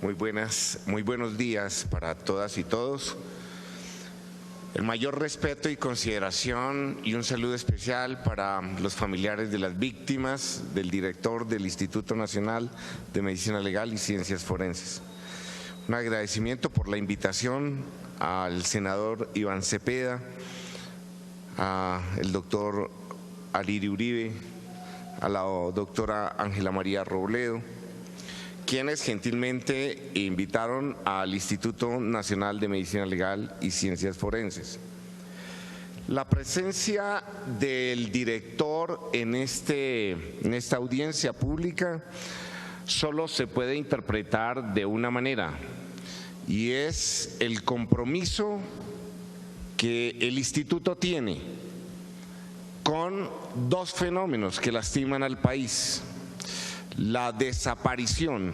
Muy buenos días para todas y todos. El mayor respeto y consideración y un saludo especial para los familiares de las víctimas, del director del Instituto Nacional de Medicina Legal y Ciencias Forenses. Un agradecimiento por la invitación al senador Iván Cepeda, al doctor Alirio Uribe, a la doctora Ángela María Robledo, quienes gentilmente invitaron al Instituto Nacional de Medicina Legal y Ciencias Forenses. La presencia del director en esta audiencia pública solo se puede interpretar de una manera, y es el compromiso que el instituto tiene con dos fenómenos que lastiman al país: la desaparición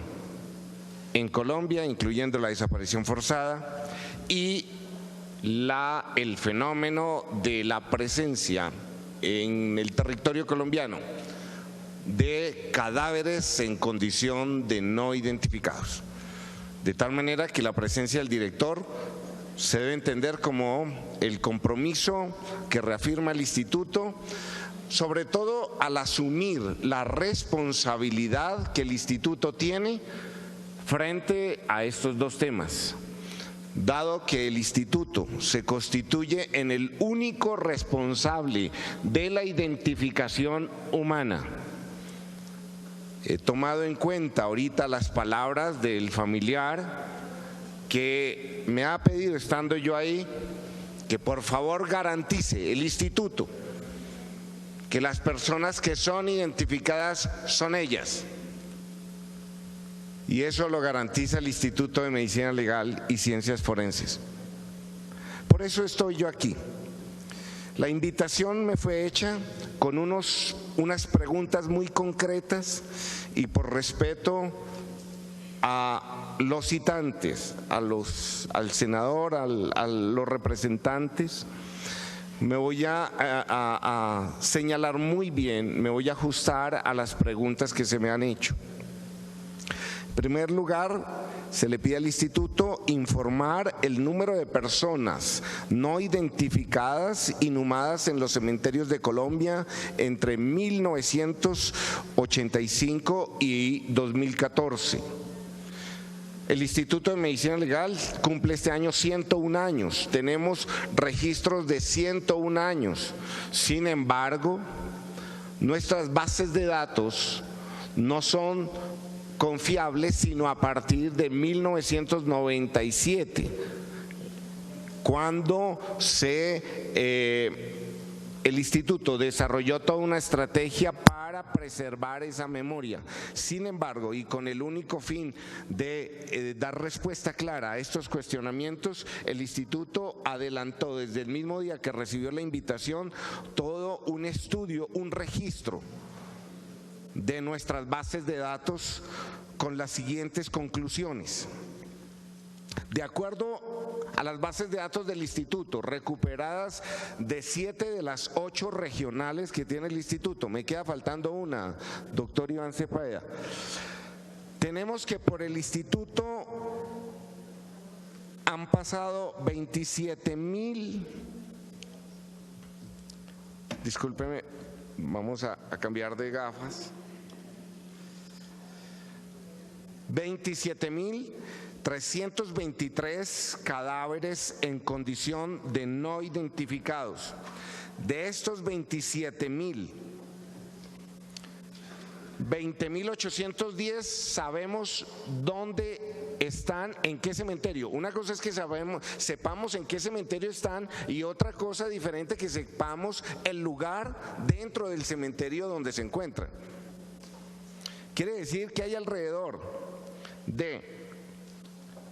en Colombia, incluyendo la desaparición forzada, y el fenómeno de la presencia en el territorio colombiano de cadáveres en condición de no identificados. De tal manera que la presencia del director se debe entender como el compromiso que reafirma el instituto, sobre todo al asumir la responsabilidad que el instituto tiene frente a estos dos temas, dado que el instituto se constituye en el único responsable de la identificación humana. He tomado en cuenta ahorita las palabras del familiar que me ha pedido, estando yo ahí, que por favor garantice el instituto que las personas que son identificadas son ellas. Y eso lo garantiza el Instituto de Medicina Legal y Ciencias Forenses. Por eso estoy yo aquí. La invitación me fue hecha con unas preguntas muy concretas, y por respeto a los citantes, al senador, a los representantes, me voy a señalar muy bien, me voy a ajustar a las preguntas que se me han hecho. En primer lugar, se le pide al instituto informar el número de personas no identificadas inhumadas en los cementerios de Colombia entre 1985 y 2014. El Instituto de Medicina Legal cumple este año 101 años, tenemos registros de 101 años. Sin embargo, nuestras bases de datos no son confiables sino a partir de 1997, cuando el instituto desarrolló toda una estrategia para preservar esa memoria. Sin embargo, y con el único fin de dar respuesta clara a estos cuestionamientos, el instituto adelantó desde el mismo día que recibió la invitación todo un estudio, un registro de nuestras bases de datos con las siguientes conclusiones. De acuerdo a las bases de datos del instituto, recuperadas de 7 de las 8 regionales que tiene el instituto, me queda faltando una, doctor Iván Cepeda, tenemos que por el instituto han pasado 27.000, discúlpeme, vamos a cambiar de gafas, 27.323 cadáveres en condición de no identificados. De estos 20.810 sabemos dónde están, en qué cementerio. Una cosa es que sepamos en qué cementerio están, y otra cosa diferente que sepamos el lugar dentro del cementerio donde se encuentran. Quiere decir que hay alrededor de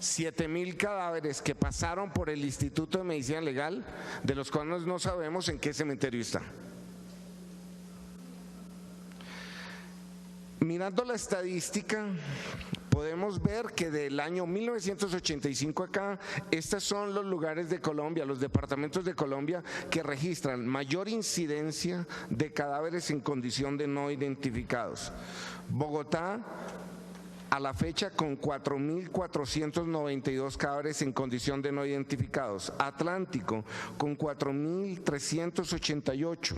7.000 cadáveres que pasaron por el Instituto de Medicina Legal, de los cuales no sabemos en qué cementerio están. Mirando la estadística, podemos ver que del año 1985 acá, estos son los lugares de Colombia, los departamentos de Colombia que registran mayor incidencia de cadáveres en condición de no identificados. Bogotá a la fecha con 4.492 cadáveres en condición de no identificados, Atlántico con 4.388,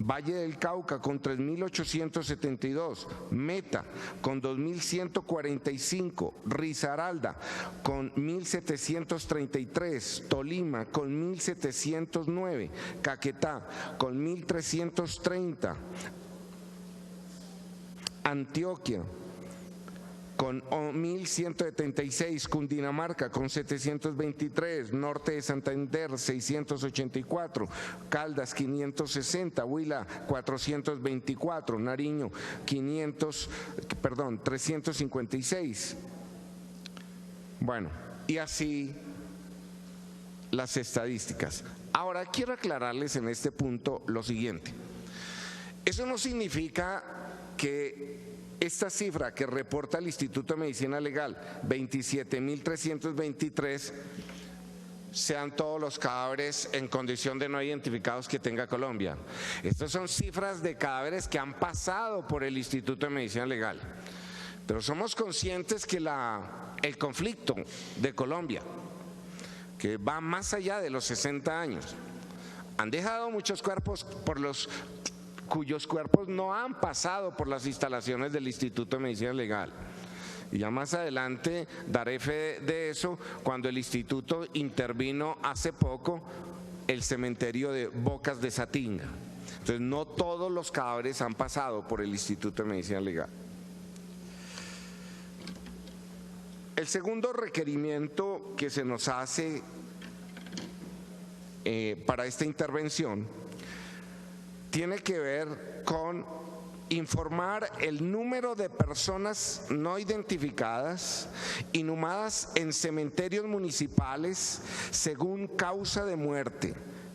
Valle del Cauca con 3.872, Meta con 2.145, Risaralda con 1.733, Tolima con 1.709, Caquetá con 1.330, Antioquia con 1.176, Cundinamarca con 723, Norte de Santander 684, Caldas 560, Huila 424, Nariño 356. Bueno, y así las estadísticas. Ahora quiero aclararles en este punto lo siguiente. Eso no significa que esta cifra que reporta el Instituto de Medicina Legal, 27.323, sean todos los cadáveres en condición de no identificados que tenga Colombia. Estas son cifras de cadáveres que han pasado por el Instituto de Medicina Legal. Pero somos conscientes que el conflicto de Colombia, que va más allá de los 60 años, han dejado muchos cuerpos cuyos cuerpos no han pasado por las instalaciones del Instituto de Medicina Legal. Y ya más adelante daré fe de eso cuando el instituto intervino hace poco el cementerio de Bocas de Satinga. Entonces no todos los cadáveres han pasado por el Instituto de Medicina Legal. El segundo requerimiento que se nos hace para esta intervención tiene que ver con informar el número de personas no identificadas inhumadas en cementerios municipales según causa de muerte.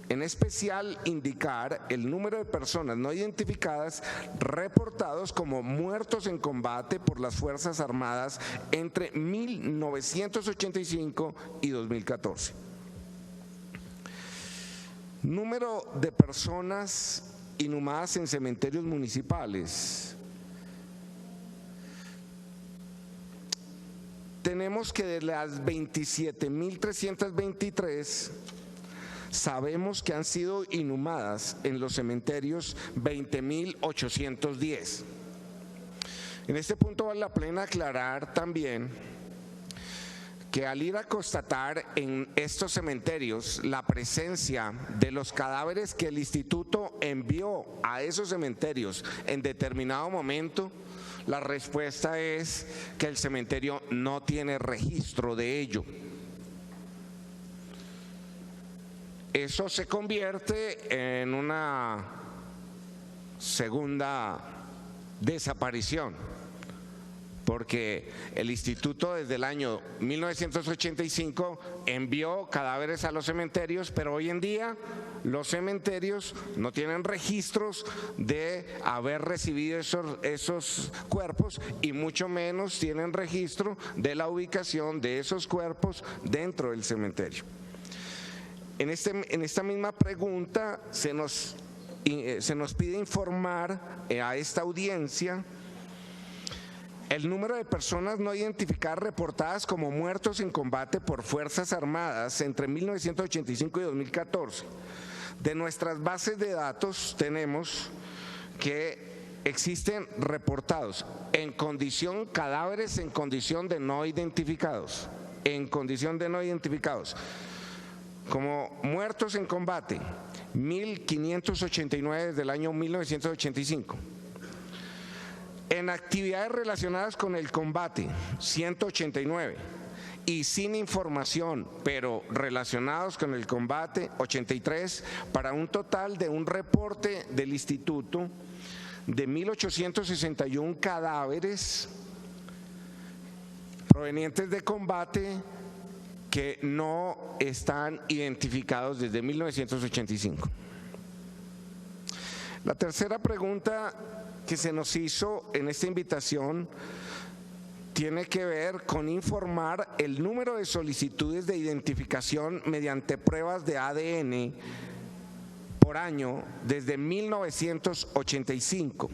En especial, indicar el número de personas no identificadas reportados como muertos en combate por las Fuerzas Armadas entre 1985 y 2014. Número de personas inhumadas en cementerios municipales. Tenemos que de las 27.323 sabemos que han sido inhumadas en los cementerios 20.810. En este punto vale la pena aclarar también que al ir a constatar en estos cementerios la presencia de los cadáveres que el instituto envió a esos cementerios en determinado momento, la respuesta es que el cementerio no tiene registro de ello. Eso se convierte en una segunda desaparición, porque el instituto desde el año 1985 envió cadáveres a los cementerios, pero hoy en día los cementerios no tienen registros de haber recibido esos cuerpos y mucho menos tienen registro de la ubicación de esos cuerpos dentro del cementerio. En esta misma pregunta se nos pide informar a esta audiencia el número de personas no identificadas reportadas como muertos en combate por Fuerzas Armadas entre 1985 y 2014. De nuestras bases de datos tenemos que existen reportados cadáveres en condición de no identificados, como muertos en combate, 1.589 desde el año 1985. En actividades relacionadas con el combate, 189. Y sin información, pero relacionados con el combate, 83, para un total de un reporte del instituto de 1.861 cadáveres provenientes de combate que no están identificados desde 1985. La tercera pregunta que se nos hizo en esta invitación tiene que ver con informar el número de solicitudes de identificación mediante pruebas de ADN por año desde 1985.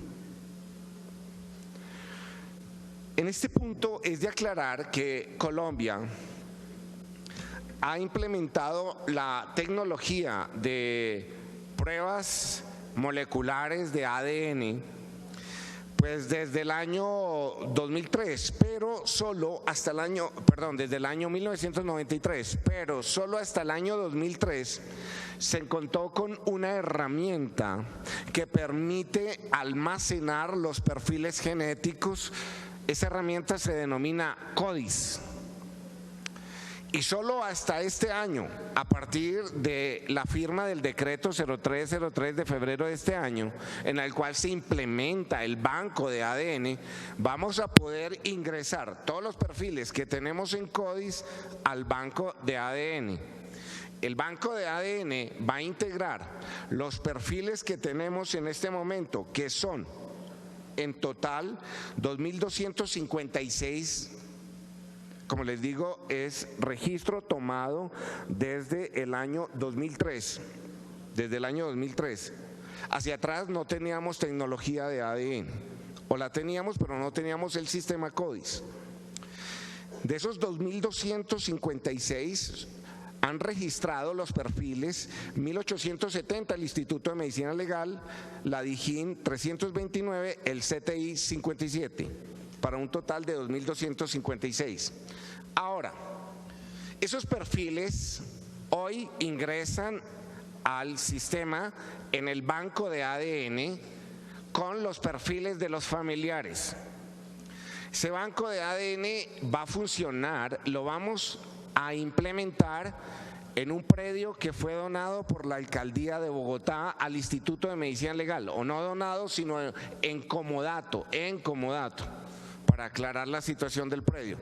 En este punto es de aclarar que Colombia ha implementado la tecnología de pruebas moleculares de ADN pues desde el año 2003, pero solo hasta el año, desde el año 1993, pero solo hasta el año 2003 se contó con una herramienta que permite almacenar los perfiles genéticos. Esa herramienta se denomina CODIS. Y solo hasta este año, a partir de la firma del decreto 0303 de febrero de este año, en el cual se implementa el banco de ADN, vamos a poder ingresar todos los perfiles que tenemos en CODIS al banco de ADN. El banco de ADN va a integrar los perfiles que tenemos en este momento, que son en total 2.256. Como les digo, es registro tomado desde el año 2003. Desde el año 2003. Hacia atrás no teníamos tecnología de ADN. O la teníamos, pero no teníamos el sistema CODIS. De esos 2.256 han registrado los perfiles 1.870 el Instituto de Medicina Legal, la DIJÍN 329, el CTI 57. Para un total de 2.256. Ahora, esos perfiles hoy ingresan al sistema en el banco de ADN con los perfiles de los familiares. Ese banco de ADN va a funcionar, lo vamos a implementar en un predio que fue donado por la Alcaldía de Bogotá al Instituto de Medicina Legal, o no donado, sino en comodato, para aclarar la situación del predio.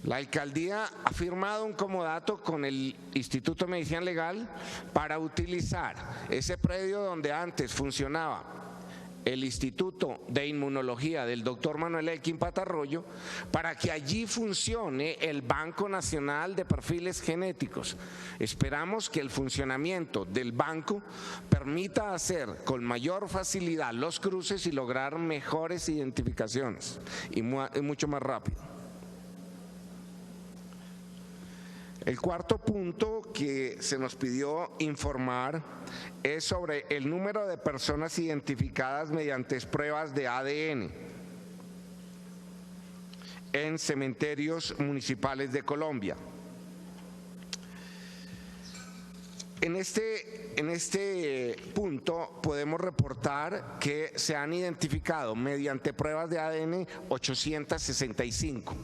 La alcaldía ha firmado un comodato con el Instituto de Medicina Legal para utilizar ese predio donde antes funcionaba el Instituto de Inmunología del doctor Manuel Elkin Patarroyo, para que allí funcione el Banco Nacional de Perfiles Genéticos. Esperamos que el funcionamiento del banco permita hacer con mayor facilidad los cruces y lograr mejores identificaciones y mucho más rápido. El cuarto punto que se nos pidió informar es sobre el número de personas identificadas mediante pruebas de ADN en cementerios municipales de Colombia. En este punto podemos reportar que se han identificado mediante pruebas de ADN 865.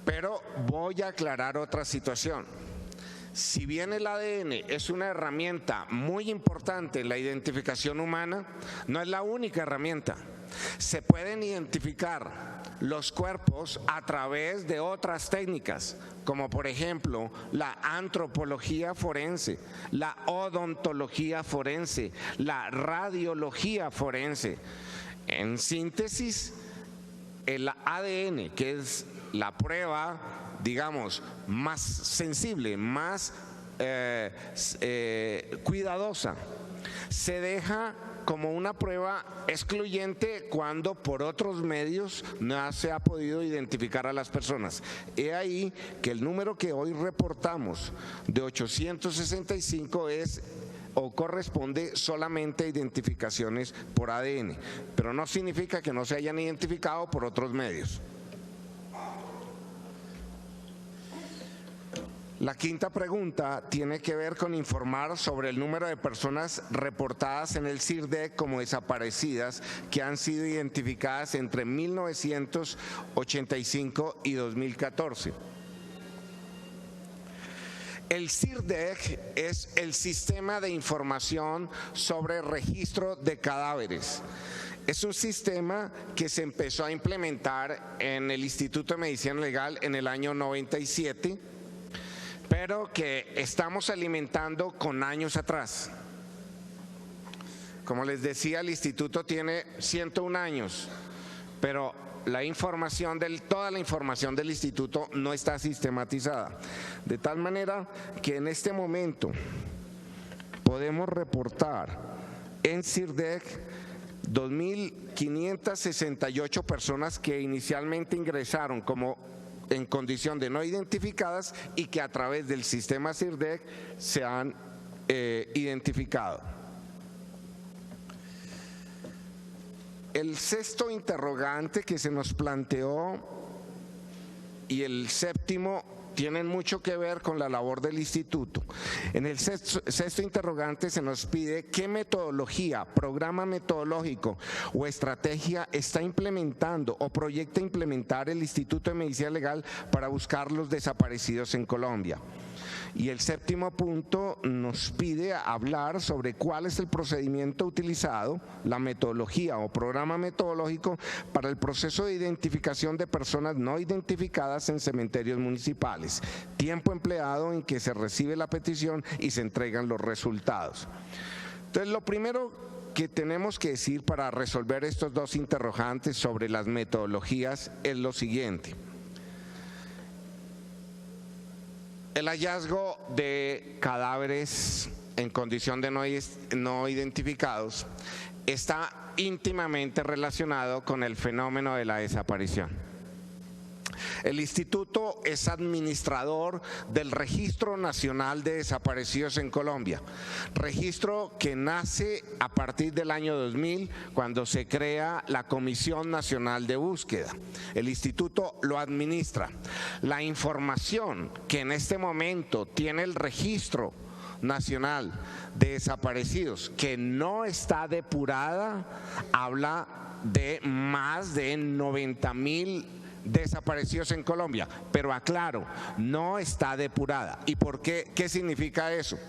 Pero voy a aclarar otra situación. Si bien el ADN es una herramienta muy importante en la identificación humana, no es la única herramienta. Se pueden identificar los cuerpos a través de otras técnicas, como por ejemplo la antropología forense, la odontología forense, la radiología forense. En síntesis, el ADN, que es la prueba, digamos, más sensible, más cuidadosa, se deja como una prueba excluyente cuando por otros medios no se ha podido identificar a las personas. He ahí que el número que hoy reportamos de 865 es o corresponde solamente a identificaciones por ADN, pero no significa que no se hayan identificado por otros medios. La quinta pregunta tiene que ver con informar sobre el número de personas reportadas en el CIRDEC como desaparecidas que han sido identificadas entre 1985 y 2014. El CIRDEC es el Sistema de Información sobre Registro de Cadáveres. Es un sistema que se empezó a implementar en el Instituto de Medicina Legal en el año 97, pero que estamos alimentando con años atrás. Como les decía, el instituto tiene 101 años, pero toda la información del instituto no está sistematizada. De tal manera que en este momento podemos reportar en CIRDEC 2.568 personas que inicialmente ingresaron como en condición de no identificadas y que a través del sistema CIRDEC se han identificado. El sexto interrogante que se nos planteó y el séptimo tienen mucho que ver con la labor del instituto. En el sexto interrogante se nos pide qué metodología, programa metodológico o estrategia está implementando o proyecta implementar el Instituto de Medicina Legal para buscar los desaparecidos en Colombia. Y el séptimo punto nos pide hablar sobre cuál es el procedimiento utilizado, la metodología o programa metodológico para el proceso de identificación de personas no identificadas en cementerios municipales, tiempo empleado en que se recibe la petición y se entregan los resultados. Entonces, lo primero que tenemos que decir para resolver estos dos interrogantes sobre las metodologías es lo siguiente. El hallazgo de cadáveres en condición de no identificados está íntimamente relacionado con el fenómeno de la desaparición. El instituto es administrador del Registro Nacional de Desaparecidos en Colombia, registro que nace a partir del año 2000 cuando se crea la Comisión Nacional de Búsqueda. El instituto lo administra. La información que en este momento tiene el Registro Nacional de Desaparecidos, que no está depurada, habla de más de 90.000 desaparecidos en Colombia, pero aclaro, no está depurada. ¿Y por qué? ¿Qué significa eso?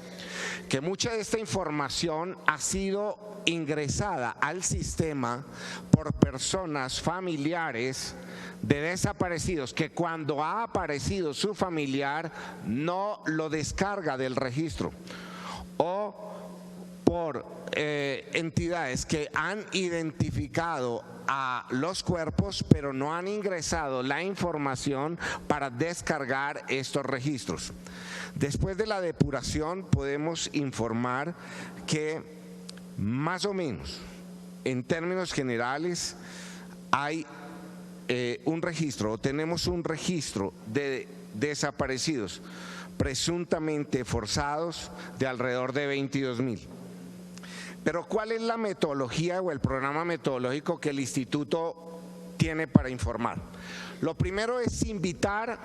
Que mucha de esta información ha sido ingresada al sistema por personas familiares de desaparecidos que cuando ha aparecido su familiar no lo descarga del registro, o por entidades que han identificado a los cuerpos pero no han ingresado la información para descargar estos registros. Después de la depuración podemos informar que más o menos en términos generales hay un registro, o tenemos un registro de desaparecidos presuntamente forzados de alrededor de 22.000. Pero ¿cuál es la metodología o el programa metodológico que el instituto tiene para informar? Lo primero es invitar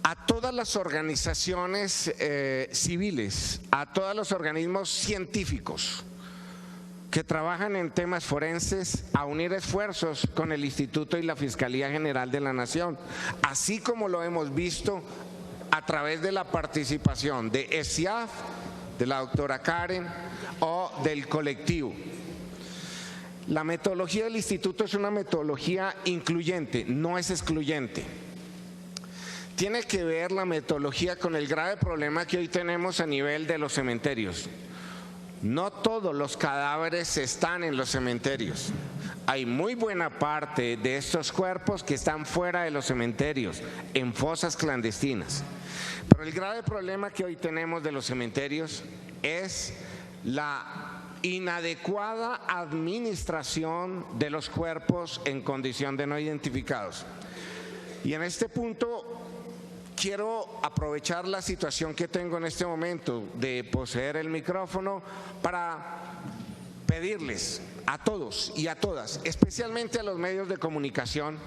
a todas las organizaciones civiles, a todos los organismos científicos que trabajan en temas forenses a unir esfuerzos con el instituto y la Fiscalía General de la Nación, así como lo hemos visto a través de la participación de ESIAF, de la doctora Karen o del colectivo. La metodología del instituto es una metodología incluyente, no es excluyente. Tiene que ver la metodología con el grave problema que hoy tenemos a nivel de los cementerios. No todos los cadáveres están en los cementerios. Hay muy buena parte de estos cuerpos que están fuera de los cementerios, en fosas clandestinas. Pero el grave problema que hoy tenemos de los cementerios es la inadecuada administración de los cuerpos en condición de no identificados. Y en este punto quiero aprovechar la situación que tengo en este momento de poseer el micrófono para pedirles a todos y a todas, especialmente a los medios de comunicación,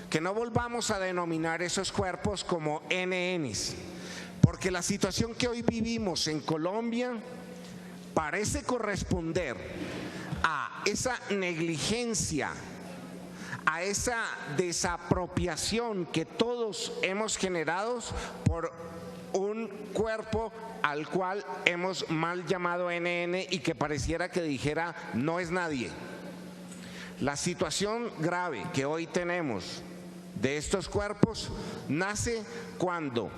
que no volvamos a denominar esos cuerpos como NNs, porque la situación que hoy vivimos en Colombia parece corresponder a esa negligencia, a esa desapropiación que todos hemos generado por un cuerpo al cual hemos mal llamado NN y que pareciera que dijera no es nadie. La situación grave que hoy tenemos de estos cuerpos nace cuando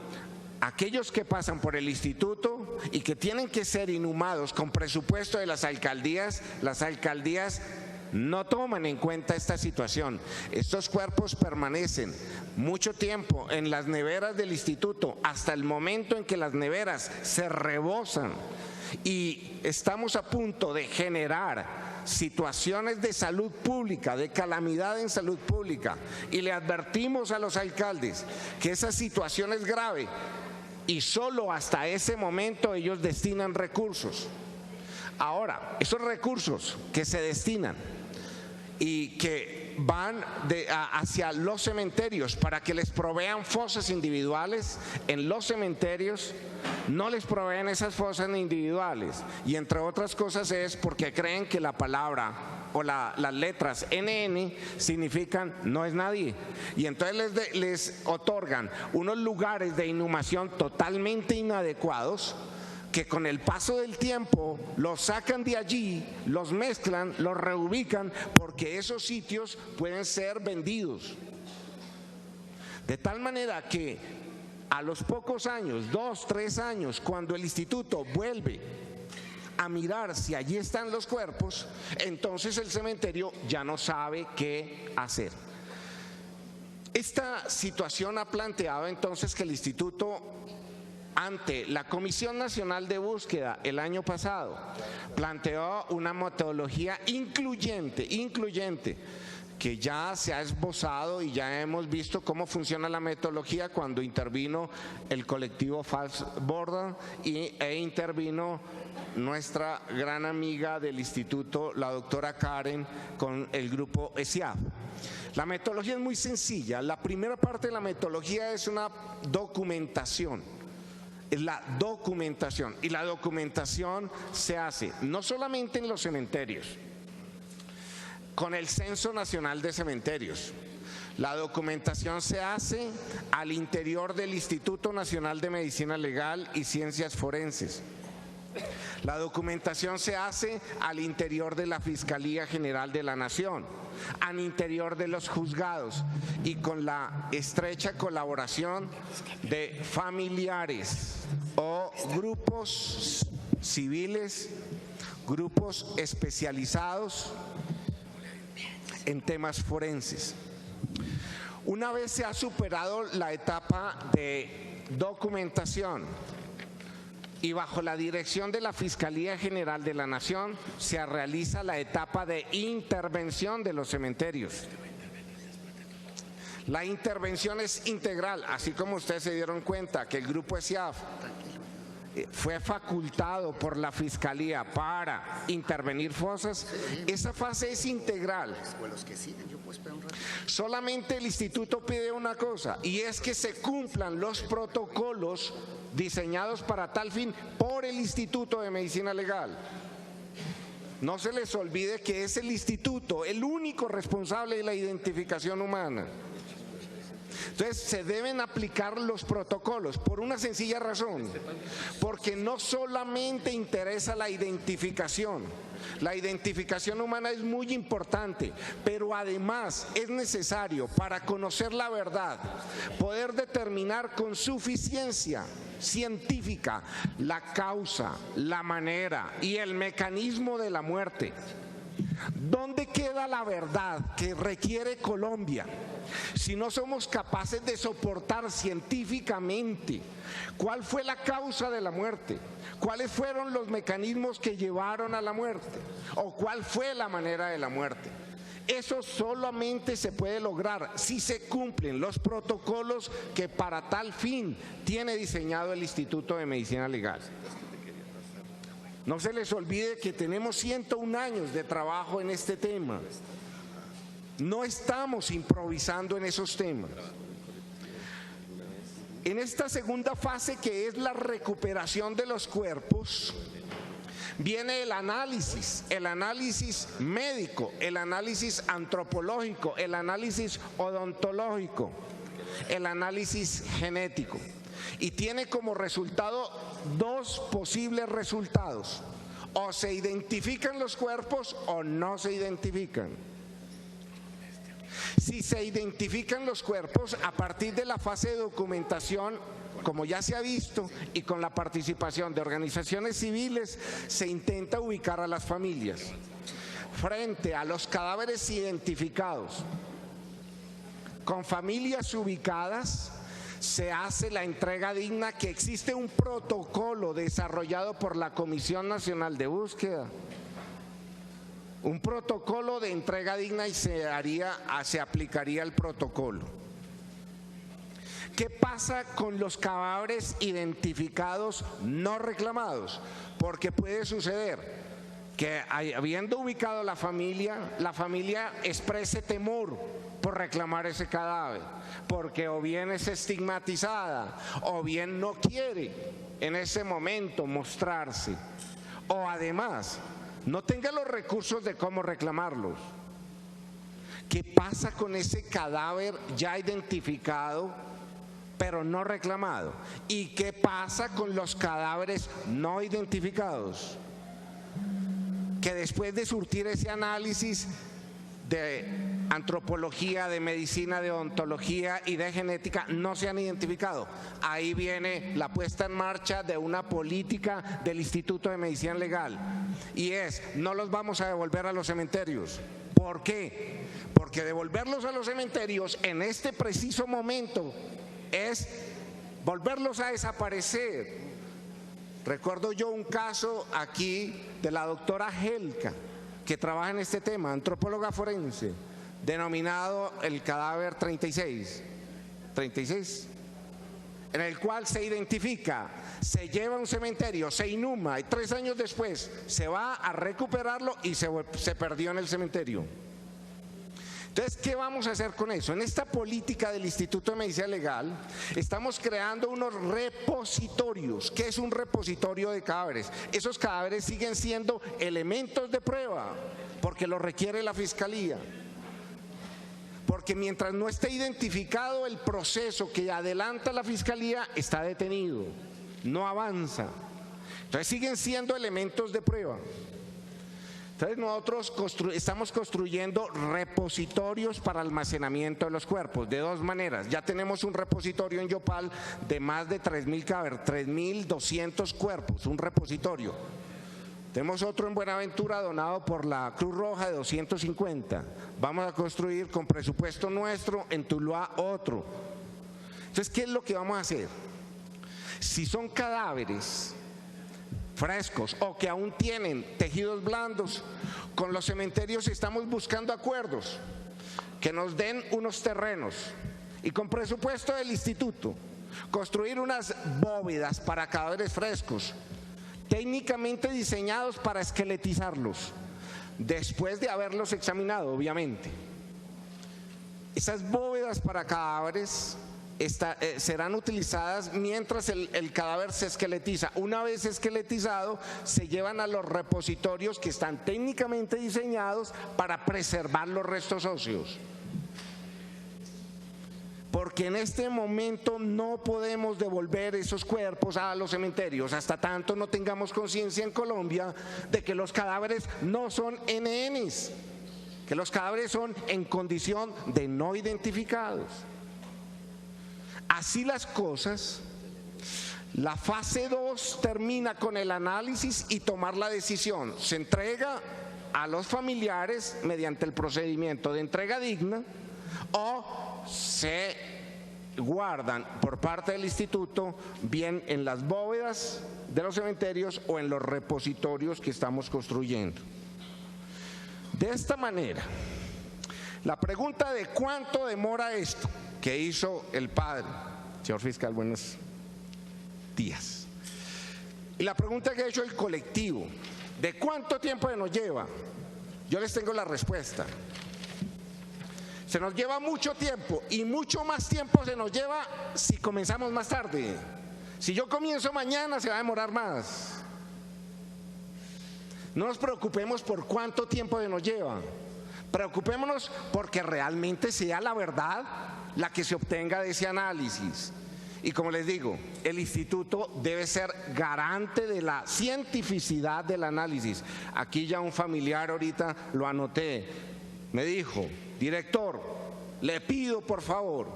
aquellos que pasan por el instituto y que tienen que ser inhumados con presupuesto de las alcaldías no toman en cuenta esta situación. Estos cuerpos permanecen mucho tiempo en las neveras del instituto hasta el momento en que las neveras se rebosan y estamos a punto de generar situaciones de salud pública, de calamidad en salud pública, y le advertimos a los alcaldes que esa situación es grave, y solo hasta ese momento ellos destinan recursos. Ahora, esos recursos que se destinan y que van hacia los cementerios para que les provean fosas individuales, en los cementerios no les proveen esas fosas individuales, y entre otras cosas es porque creen que la palabra o las letras NN significan no es nadie, y entonces les otorgan unos lugares de inhumación totalmente inadecuados, que con el paso del tiempo los sacan de allí, los mezclan, los reubican, porque esos sitios pueden ser vendidos. De tal manera que a los pocos años, 2, 3 años, cuando el instituto vuelve a mirar si allí están los cuerpos, entonces el cementerio ya no sabe qué hacer. Esta situación ha planteado entonces que el instituto, ante la Comisión Nacional de Búsqueda el año pasado, planteó una metodología incluyente, que ya se ha esbozado y ya hemos visto cómo funciona la metodología cuando intervino el colectivo False Border e intervino nuestra gran amiga del instituto, la doctora Karen, con el grupo ESIAF. La metodología es muy sencilla. La primera parte de la metodología es una documentación. Es la documentación, y la documentación se hace no solamente en los cementerios, con el Censo Nacional de Cementerios. La documentación se hace al interior del Instituto Nacional de Medicina Legal y Ciencias Forenses. La documentación se hace al interior de la Fiscalía General de la Nación, al interior de los juzgados, y con la estrecha colaboración de familiares o grupos civiles, grupos especializados en temas forenses. Una vez se ha superado la etapa de documentación y bajo la dirección de la Fiscalía General de la Nación se realiza la etapa de intervención de los cementerios. La intervención es integral, así como ustedes se dieron cuenta que el grupo ESIAF fue facultado por la Fiscalía para intervenir fosas. Esa fase es integral. Solamente el instituto pide una cosa, y es que se cumplan los protocolos diseñados para tal fin por el Instituto de Medicina Legal. No se les olvide que es el instituto el único responsable de la identificación humana. Entonces se deben aplicar los protocolos por una sencilla razón, porque no solamente interesa la identificación humana es muy importante, pero además es necesario para conocer la verdad, poder determinar con suficiencia científica la causa, la manera y el mecanismo de la muerte. ¿Dónde queda la verdad que requiere Colombia si no somos capaces de soportar científicamente cuál fue la causa de la muerte, cuáles fueron los mecanismos que llevaron a la muerte o cuál fue la manera de la muerte? Eso solamente se puede lograr si se cumplen los protocolos que para tal fin tiene diseñado el Instituto de Medicina Legal. No se les olvide que tenemos 101 años de trabajo en este tema. No estamos improvisando en esos temas. En esta segunda fase, que es la recuperación de los cuerpos, viene el análisis médico, el análisis antropológico, el análisis odontológico, el análisis genético. Y tiene como resultado dos posibles resultados: o se identifican los cuerpos o no se identifican. Si se identifican los cuerpos, a partir de la fase de documentación, como ya se ha visto, y con la participación de organizaciones civiles, se intenta ubicar a las familias. Frente a los cadáveres identificados, con familias ubicadas, se hace la entrega digna, que existe un protocolo desarrollado por la Comisión Nacional de Búsqueda un protocolo de entrega digna y se aplicaría el protocolo. ¿Qué pasa con los cadáveres identificados no reclamados? Porque puede suceder que habiendo ubicado la familia exprese temor por reclamar ese cadáver, porque o bien es estigmatizada, o bien no quiere en ese momento mostrarse, o además no tenga los recursos de cómo reclamarlos. ¿Qué pasa con ese cadáver ya identificado pero no reclamado? ¿Y qué pasa con los cadáveres no identificados? Que después de surtir ese análisis de antropología, de medicina, de odontología y de genética no se han identificado. Ahí viene la puesta en marcha de una política del Instituto de Medicina Legal, y es: no los vamos a devolver a los cementerios. ¿Por qué? Porque devolverlos a los cementerios en este preciso momento es volverlos a desaparecer. Recuerdo yo un caso aquí de la doctora Helka, que trabaja en este tema, antropóloga forense, denominado el cadáver 36, en el cual se identifica, se lleva a un cementerio, se inhuma y 3 años después se va a recuperarlo y se perdió en el cementerio. Entonces, ¿qué vamos a hacer con eso? En esta política del Instituto de Medicina Legal estamos creando unos repositorios. ¿Qué es un repositorio de cadáveres? Esos cadáveres siguen siendo elementos de prueba porque lo requiere la Fiscalía. Porque mientras no esté identificado el proceso que adelanta la Fiscalía, está detenido, no avanza. Entonces siguen siendo elementos de prueba. Entonces nosotros estamos construyendo repositorios para almacenamiento de los cuerpos de 2 maneras. Ya tenemos un repositorio en Yopal de más de 3.000 cadáveres, 3.200 cuerpos, un repositorio. Tenemos otro en Buenaventura donado por la Cruz Roja de 250. Vamos a construir con presupuesto nuestro en Tuluá otro. Entonces, ¿qué es lo que vamos a hacer? Si son cadáveres frescos o que aún tienen tejidos blandos, con los cementerios estamos buscando acuerdos que nos den unos terrenos y con presupuesto del instituto construir unas bóvedas para cadáveres frescos, técnicamente diseñados para esqueletizarlos después de haberlos examinado, obviamente. Esas bóvedas para cadáveres serán utilizadas mientras el cadáver se esqueletiza. Una vez esqueletizado, se llevan a los repositorios que están técnicamente diseñados para preservar los restos óseos. Porque en este momento no podemos devolver esos cuerpos a los cementerios hasta tanto no tengamos conciencia en Colombia de que los cadáveres no son NNs, que los cadáveres son en condición de no identificados. Así las cosas, la fase 2 termina con el análisis y tomar la decisión. Se entrega a los familiares mediante el procedimiento de entrega digna o se guardan por parte del instituto bien en las bóvedas de los cementerios o en los repositorios que estamos construyendo. De esta manera, la pregunta de cuánto demora esto que hizo el padre, señor fiscal, buenos días, y la pregunta que ha hecho el colectivo, ¿de cuánto tiempo nos lleva? Yo les tengo la respuesta. Se nos lleva mucho tiempo y mucho más tiempo se nos lleva si comenzamos más tarde. Si yo comienzo mañana se va a demorar más. No nos preocupemos por cuánto tiempo se nos lleva. Preocupémonos porque realmente sea la verdad la que se obtenga de ese análisis. Y como les digo, el instituto debe ser garante de la cientificidad del análisis. Aquí ya un familiar ahorita lo anoté, me dijo: director, le pido por favor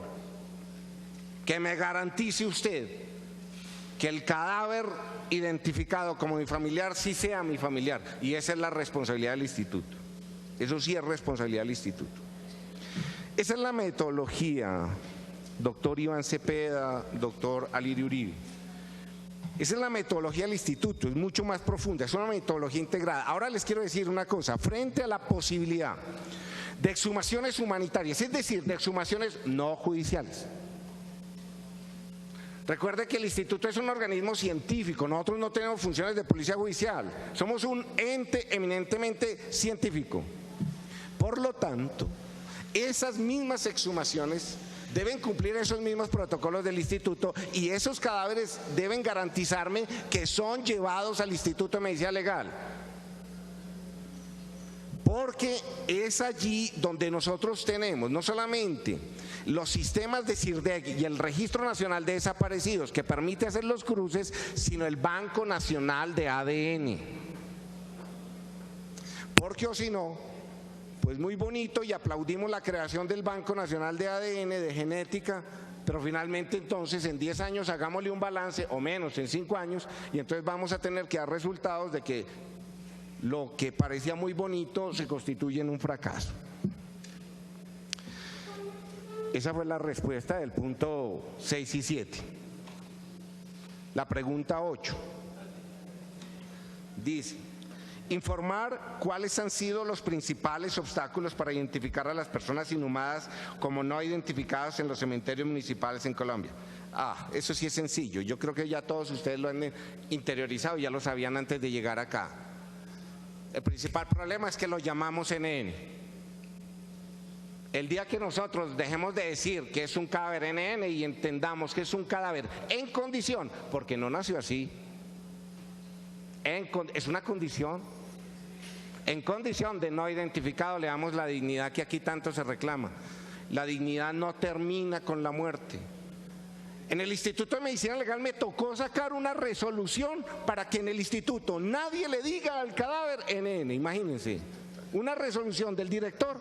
que me garantice usted que el cadáver identificado como mi familiar sí sea mi familiar. Y esa es la responsabilidad del instituto. Eso sí es responsabilidad del instituto. Esa es la metodología, doctor Iván Cepeda, doctor Alirio Uribe. Esa es la metodología del instituto, es mucho más profunda, es una metodología integrada. Ahora les quiero decir una cosa, frente a la posibilidad de exhumaciones humanitarias, es decir, de exhumaciones no judiciales. Recuerde que el instituto es un organismo científico, nosotros no tenemos funciones de policía judicial, somos un ente eminentemente científico. Por lo tanto, esas mismas exhumaciones deben cumplir esos mismos protocolos del instituto y esos cadáveres deben garantizarme que son llevados al Instituto de Medicina Legal. Porque es allí donde nosotros tenemos no solamente los sistemas de CIRDEC y el Registro Nacional de Desaparecidos que permite hacer los cruces, sino el Banco Nacional de ADN. Porque o si no, pues muy bonito y aplaudimos la creación del Banco Nacional de ADN, de genética, pero finalmente entonces en 10 años hagámosle un balance, o menos en 5 años, y entonces vamos a tener que dar resultados de que lo que parecía muy bonito se constituye en un fracaso. Esa fue la respuesta del punto 6 y 7. La pregunta 8 dice: informar cuáles han sido los principales obstáculos para identificar a las personas inhumadas como no identificadas en los cementerios municipales en Colombia. Eso sí es sencillo, yo creo que ya todos ustedes lo han interiorizado, ya lo sabían antes de llegar acá. El principal problema es que lo llamamos NN. El día que nosotros dejemos de decir que es un cadáver NN y entendamos que es un cadáver en condición, porque no nació así, es una condición, en condición de no identificado, le damos la dignidad que aquí tanto se reclama. La dignidad no termina con la muerte. En el Instituto de Medicina Legal me tocó sacar una resolución para que en el instituto nadie le diga al cadáver NN, imagínense, una resolución del director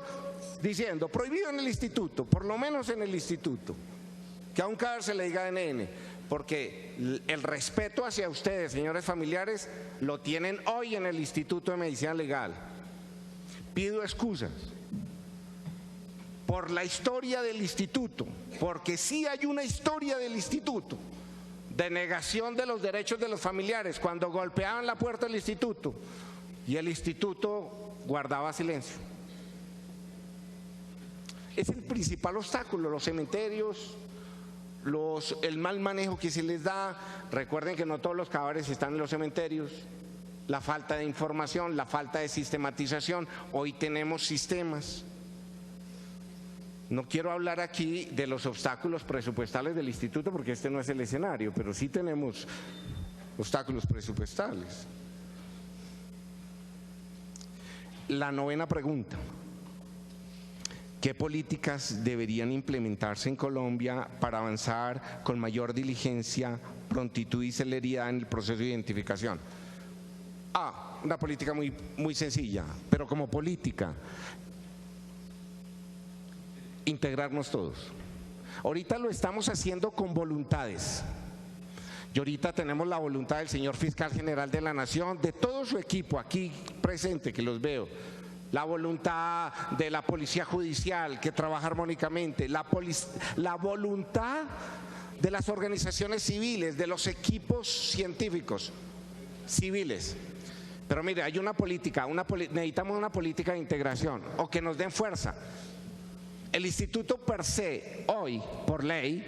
diciendo prohibido en el instituto, por lo menos en el instituto, que a un cadáver se le diga NN, porque el respeto hacia ustedes, señores familiares, lo tienen hoy en el Instituto de Medicina Legal. Pido excusas por la historia del instituto, porque sí hay una historia del instituto de negación de los derechos de los familiares cuando golpeaban la puerta del instituto y el instituto guardaba silencio. Es el principal obstáculo, los cementerios, el mal manejo que se les da. Recuerden que no todos los cadáveres están en los cementerios, la falta de información, la falta de sistematización. Hoy tenemos sistemas. No quiero hablar aquí de los obstáculos presupuestales del instituto porque este no es el escenario, pero sí tenemos obstáculos presupuestales. La 9ª pregunta: ¿qué políticas deberían implementarse en Colombia para avanzar con mayor diligencia, prontitud y celeridad en el proceso de identificación? Una política muy sencilla, pero como política, integrarnos todos. Ahorita lo estamos haciendo con voluntades. Y ahorita tenemos la voluntad del señor Fiscal General de la Nación, de todo su equipo aquí presente, que los veo. La voluntad de la Policía Judicial, que trabaja armónicamente, la voluntad de las organizaciones civiles, de los equipos científicos civiles. Pero mire, hay una política, necesitamos una política de integración, o que nos den fuerza. El instituto per se, hoy, por ley,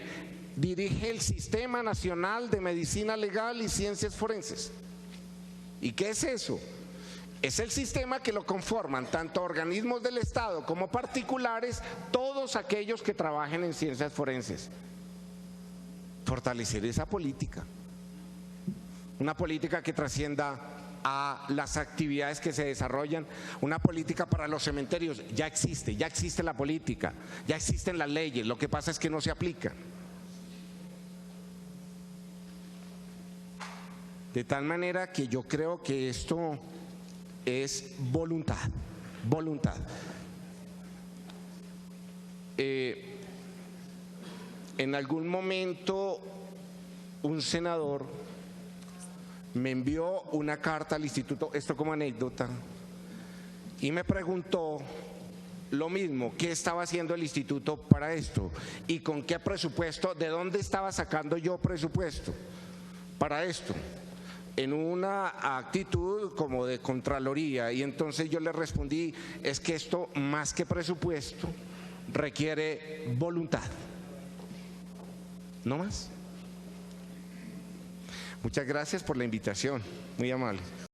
dirige el Sistema Nacional de Medicina Legal y Ciencias Forenses. ¿Y qué es eso? Es el sistema que lo conforman tanto organismos del Estado como particulares, todos aquellos que trabajen en ciencias forenses. Fortalecer esa política, una política que trascienda a las actividades que se desarrollan, una política para los cementerios. Ya existe la política, ya existen las leyes, lo que pasa es que no se aplican. De tal manera que yo creo que esto es voluntad. En algún momento un senador me envió una carta al instituto, esto como anécdota, y me preguntó lo mismo, ¿qué estaba haciendo el instituto para esto? ¿Y con qué presupuesto? ¿De dónde estaba sacando yo presupuesto? para esto, en una actitud como de contraloría, y entonces yo le respondí, es que esto más que presupuesto requiere voluntad, no más. Muchas gracias por la invitación, muy amable.